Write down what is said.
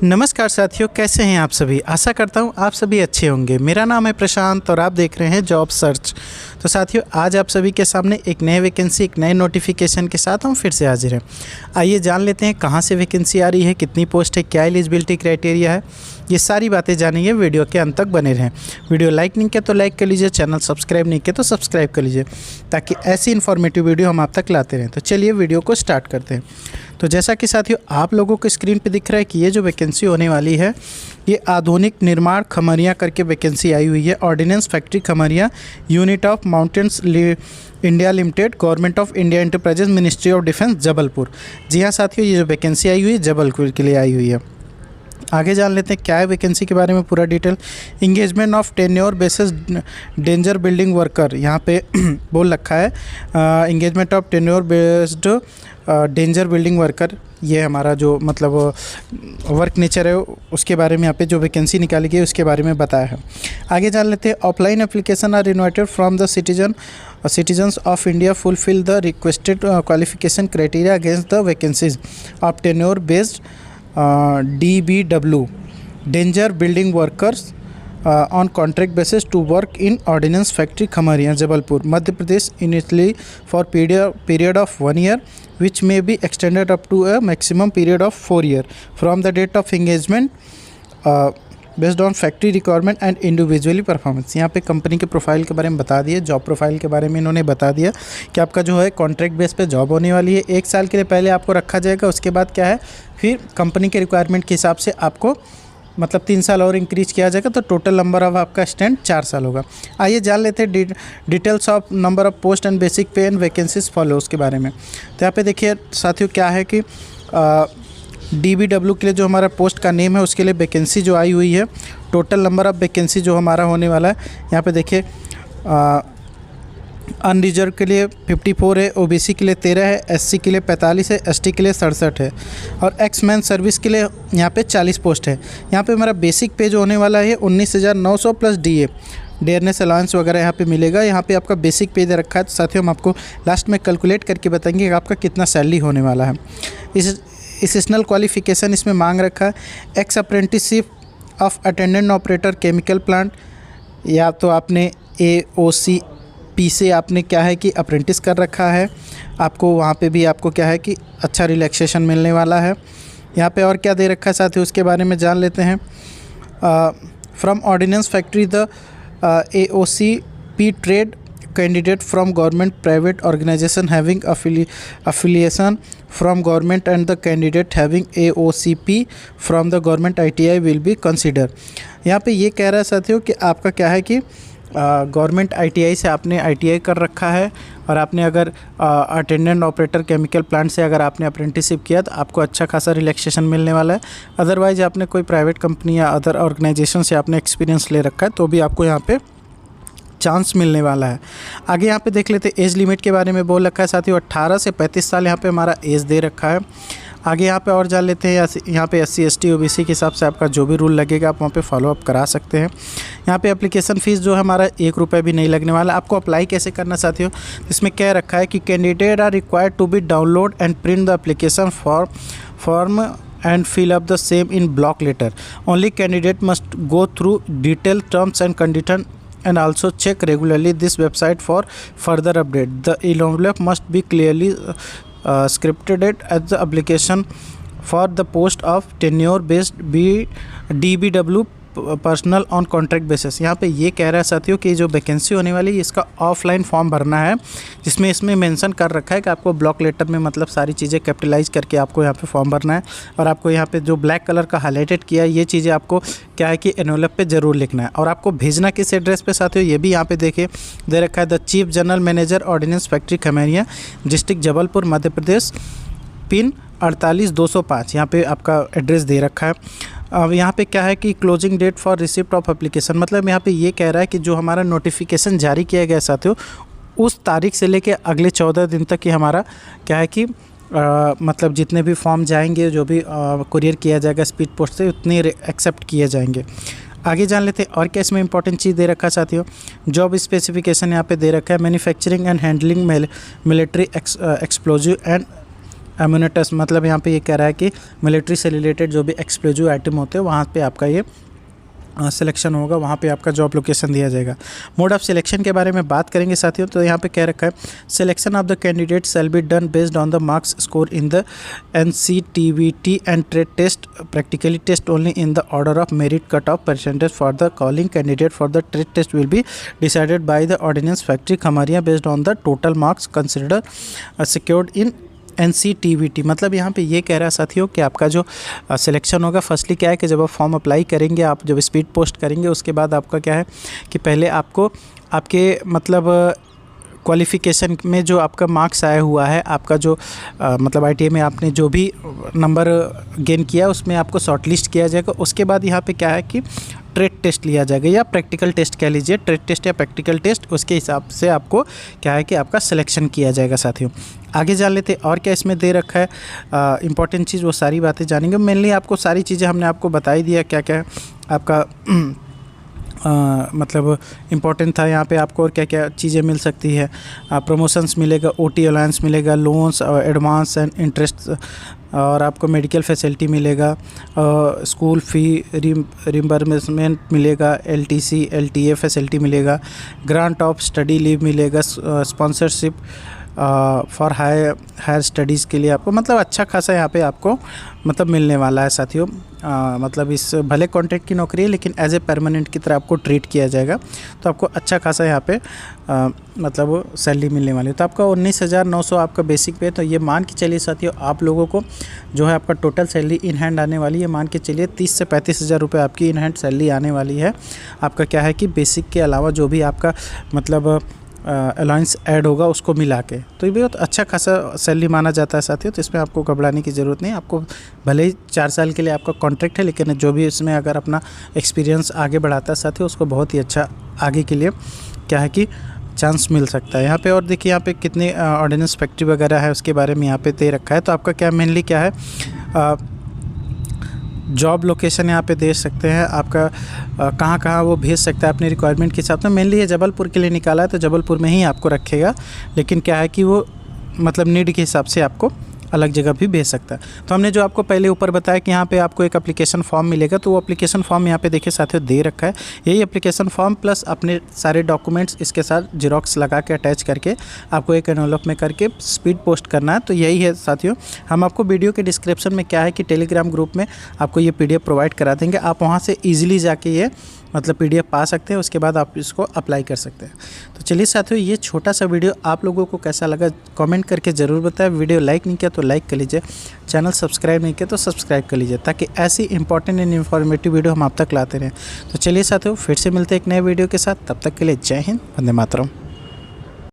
नमस्कार साथियों, कैसे हैं आप सभी। आशा करता हूं आप सभी अच्छे होंगे। मेरा नाम है प्रशांत और आप देख रहे हैं जॉब सर्च। तो साथियों, आज आप सभी के सामने एक नए वैकेंसी, एक नए नोटिफिकेशन के साथ हम फिर से हाजिर हैं। आइए जान लेते हैं कहां से वैकेंसी आ रही है, कितनी पोस्ट है, क्या एलिजिबिलिटी क्राइटेरिया है। ये सारी बातें जानेंगे, वीडियो के अंत तक बने रहें। वीडियो लाइक नहीं किया तो लाइक कर लीजिए, चैनल सब्सक्राइब नहीं किया तो सब्सक्राइब कर लीजिए, ताकि ऐसी इन्फॉर्मेटिव वीडियो हम आप तक लाते रहें। तो चलिए वीडियो को स्टार्ट करते हैं। तो जैसा कि साथियों आप लोगों को स्क्रीन पे दिख रहा है कि ये जो वैकेंसी होने वाली है, ये आधुनिक निर्माण खमरिया करके वैकेंसी आई हुई है। Ordnance factory Khamaria, unit of munitions India limited, government of India enterprises, ministry of defence, Jabalpur. जी हाँ साथियों, ये जो वैकेंसी आई हुई है जबलपुर के लिए आई हुई है। आगे जान लेते हैं क्या है वैकेंसी के बारे में पूरा detail. Engagement of tenure basis danger building worker, यहाँ पे बोल रखा है engagement of tenure based danger building worker. ये हमारा जो मतलब वर्क नेचर है उसके बारे में यहाँ पे जो वैकेंसी निकाली गई उसके बारे में बताया है। आगे जान लेते हैं। Offline application are invited from the citizens of India fulfill the requested qualification criteria against the vacancies of tenure based DBW danger building workers on contract basis to work in Ordnance Factory Khamaria, Jabalpur, Madhya Pradesh, initially for period of 1 year, which may be extended up to a maximum period of 4 years from the date of engagement based on factory requirement and individually performance. यहाँ पे company के profile के बारे में बता दिया, job profile के बारे में इन्होंने बता दिया कि आपका जो है कॉन्ट्रैक्ट बेस पे जॉब होने वाली है। 1 साल के लिए पहले आपको रखा जाएगा, उसके बाद क्या है फिर कंपनी के रिक्वायरमेंट के हिसाब से आपको मतलब 3 साल और इंक्रीज किया जाएगा, तो टोटल नंबर ऑफ आपका स्टैंड 4 साल होगा। आइए जान लेते हैं details of number of post and basic पे एंड वैकेंसीज फॉलो उसके बारे में। तो यहाँ पे देखिए साथियों क्या है कि DBW के लिए जो हमारा पोस्ट का नेम है उसके लिए वैकेंसी जो आई हुई है, टोटल नंबर ऑफ वैकेंसी जो हमारा होने वाला है यहाँ पे देखिए अनरिजर्व के लिए 54 है, OBC के लिए 13 है, SC के लिए 45 है, ST के लिए 67 है और एक्स मैन सर्विस के लिए यहाँ पे 40 पोस्ट है। यहाँ पे हमारा बेसिक पे जो होने वाला है 19,900 प्लस DA डेयरनेस अलाउंस वगैरह यहाँ पे मिलेगा। यहाँ पे आपका बेसिक पे दे रखा है। तो साथियों हम आपको लास्ट में कैलकुलेट करके बताएंगे कि आपका कितना सैलरी होने वाला है। एसेशनल क्वालिफिकेशन इसमें मांग रखा है x apprenticeship of attendant operator chemical plant, या तो आपने AOCP से आपने क्या है कि अप्रेंटिस कर रखा है, आपको वहाँ पे भी आपको क्या है कि अच्छा रिलैक्सेशन मिलने वाला है। यहाँ पे और क्या दे रखा है साथियों उसके बारे में जान लेते हैं। From ordnance factory the AOCP trade candidate from government private organization having affiliation from government and the candidate having AOCP from the government ITI will be considered। यहाँ पे ये कह रहा है साथियों कि आपका क्या है कि गवर्नमेंट ITI से आपने ITI कर रखा है और आपने अगर अटेंडेंट ऑपरेटर केमिकल प्लांट से अगर आपने अप्रेंटिसशिप किया तो आपको अच्छा खासा रिलैक्सेशन मिलने वाला है। अदरवाइज आपने कोई प्राइवेट कंपनी या अदर ऑर्गेनाइजेशन से आपने एक्सपीरियंस ले रखा है तो भी आपको यहाँ पे चांस मिलने वाला है। आगे यहाँ पे देख लेते हैं एज लिमिट के बारे में बोल रखा है साथियों 18 से 35 साल यहाँ पे हमारा एज दे रखा है। आगे यहाँ पे और जान लेते हैं यहाँ पे SC ST OBC के हिसाब से आपका जो भी रूल लगेगा आप वहाँ पे फॉलो अप करा सकते हैं। यहाँ पे एप्लीकेशन फ़ीस जो है हमारा 1 रुपये भी नहीं लगने वाला। आपको अप्लाई कैसे करना साथियों, इसमें कह रखा है कि candidate are required to be download and print the application form and fill up the same in block letter. Only candidate must go through detailed terms and conditions and also check regularly this website for further update. The envelope must be clearly scripted as the application for the post of tenure based DBW personal on contract basis. यहाँ पे ये कह रहा है साथियों कि जो vacancy होने वाली है इसका ऑफलाइन फॉर्म भरना है, जिसमें इसमें मेंशन कर रखा है कि आपको ब्लॉक लेटर में मतलब सारी चीज़ें कैपिटलाइज करके आपको यहाँ पे फॉर्म भरना है। और आपको यहाँ पे जो ब्लैक कलर का हाईलाइटेड किया है ये चीज़ें आपको क्या है कि एनवेलप पे ज़रूर लिखना है। और आपको भेजना किस एड्रेस पे साथियों ये भी यहाँ पे देखिए दे रखा है, the chief general manager ordnance factory Khamaria, district Jabalpur, Madhya Pradesh, pin 48205। यहाँ पे आपका एड्रेस दे रखा है। अब यहाँ पे क्या है कि closing date for receipt of application, मतलब यहाँ पे ये कह रहा है कि जो हमारा नोटिफिकेशन जारी किया गया साथियों उस तारीख से लेके अगले 14 दिन तक ही हमारा क्या है कि मतलब जितने भी फॉर्म जाएंगे, जो भी कुरियर किया जाएगा स्पीड पोस्ट से, उतने एक्सेप्ट किए जाएंगे। आगे जान लेते हैं और क्या इसमें इंपॉर्टेंट चीज़ दे रखा है साथियों। जॉब स्पेसिफिकेशन यहाँ पे दे रखा है manufacturing and handling military explosive and ammunitions मतलब यहाँ पे ये कह रहा है कि मिलिट्री से रिलेटेड जो भी एक्सप्लोजिव आइटम होते हैं वहाँ पे आपका ये सिलेक्शन होगा, वहाँ पे आपका जॉब लोकेशन दिया जाएगा। मोड ऑफ सिलेक्शन के बारे में बात करेंगे साथियों, तो यहाँ पे कह रखा है selection of the candidate shall be done based on the marks score in the NCTVT and trade test practically test only in the order of merit cut off percentage for the calling candidate for the trade test will be decided by the ordnance factory Khamaria based on the total marks consider secured in NCTVT। मतलब यहाँ पे ये कह रहा है साथियों कि आपका जो सिलेक्शन होगा, फर्स्टली क्या है कि जब आप फॉर्म अप्लाई करेंगे, आप जब स्पीड पोस्ट करेंगे, उसके बाद आपका क्या है कि पहले आपको आपके मतलब क्वालिफ़िकेशन में जो आपका मार्क्स आया हुआ है, आपका जो मतलब ITA में आपने जो भी नंबर गेन किया उसमें आपको शॉर्ट लिस्ट किया जाएगा। उसके बाद यहाँ पे क्या है कि ट्रेड टेस्ट लिया जाएगा या प्रैक्टिकल टेस्ट कह लीजिए, ट्रेड टेस्ट या प्रैक्टिकल टेस्ट, उसके हिसाब से आपको क्या है कि आपका सिलेक्शन किया जाएगा। साथियों आगे जान लेते और क्या इसमें दे रखा है इंपॉर्टेंट चीज़, वो सारी बातें जानेंगे। मेनली आपको सारी चीज़ें हमने आपको बता ही दिया क्या क्या है आपका मतलब इम्पोर्टेंट था। यहाँ पे आपको और क्या क्या चीज़ें मिल सकती है, प्रमोशंस मिलेगा, OT अलाउंस मिलेगा, लोन्स एडवांस एंड इंटरेस्ट, और आपको मेडिकल फैसिलिटी मिलेगा, स्कूल फ़ी रिम्बर्समेंट मिलेगा, LTC LTA फैसिलिटी मिलेगा, ग्रांट ऑफ स्टडी लीव मिलेगा, स्पॉन्सरशिप फॉर हायर स्टडीज़ के लिए आपको मतलब अच्छा खासा यहाँ पे आपको मतलब मिलने वाला है साथियों। मतलब इस भले कॉन्ट्रैक्ट की नौकरी है लेकिन एज ए परमानेंट की तरह आपको ट्रीट किया जाएगा, तो आपको अच्छा खासा यहाँ पे मतलब सैलरी मिलने वाली है। तो आपका 19,900 आपका बेसिक पे, तो ये मान के चलिए साथियों आप लोगों को जो है आपका टोटल सैलरी इन हैंड आने वाली है, मान के चलिए 30 से 35 हज़ार रुपये आपकी इन हैंड सैलरी आने वाली है। आपका क्या है कि बेसिक के अलावा जो भी आपका मतलब अलाउंस ऐड होगा उसको मिला के, तो ये बहुत अच्छा खासा सैलरी माना जाता है साथियों। तो इसमें आपको घबराने की ज़रूरत नहीं, आपको भले ही 4 साल के लिए आपका कॉन्ट्रैक्ट है, लेकिन जो भी इसमें अगर अपना एक्सपीरियंस आगे बढ़ाता है साथियों, उसको बहुत ही अच्छा आगे के लिए क्या है कि चांस मिल सकता है यहाँ पे। और देखिए यहाँ पे कितने ऑर्डिनेंस फैक्ट्री वगैरह है उसके बारे में यहाँ पे दे रखा है। तो आपका क्या मेनली क्या है जॉब लोकेशन यहाँ पे दे सकते हैं, आपका कहाँ कहाँ वो भेज सकता है अपने रिक्वायरमेंट के हिसाब से। मेनली ये जबलपुर के लिए निकाला है, तो जबलपुर में ही आपको रखेगा, लेकिन क्या है कि वो मतलब नीड के हिसाब से आपको अलग जगह भी भेज सकता है। तो हमने जो आपको पहले ऊपर बताया कि यहाँ पे आपको एक एप्लीकेशन फॉर्म मिलेगा, तो वो एप्लीकेशन फॉर्म यहाँ पे देखिए साथियों दे रखा है। यही एप्लीकेशन फॉर्म प्लस अपने सारे डॉक्यूमेंट्स इसके साथ जीरोक्स लगा के अटैच करके आपको एक एनवलप में करके स्पीड पोस्ट करना है। तो यही है साथियों, हम आपको वीडियो के डिस्क्रिप्शन में क्या है कि टेलीग्राम ग्रुप में आपको ये PDF प्रोवाइड करा देंगे, आप वहाँ से ईजिली जाके ये मतलब PDF पा सकते हैं, उसके बाद आप इसको अप्लाई कर सकते हैं। तो चलिए साथियों, ये छोटा सा वीडियो आप लोगों को कैसा लगा कमेंट करके ज़रूर बताएं। वीडियो लाइक नहीं किया तो लाइक कर लीजिए, चैनल सब्सक्राइब नहीं किया तो सब्सक्राइब कर लीजिए, ताकि ऐसी इंपॉर्टेंट एंड इन्फॉर्मेटिव वीडियो हम आप तक लाते रहें। तो चलिए साथियों, फिर से मिलते हैं एक नए वीडियो के साथ, तब तक के लिए जय हिंद, वंदे मातरम।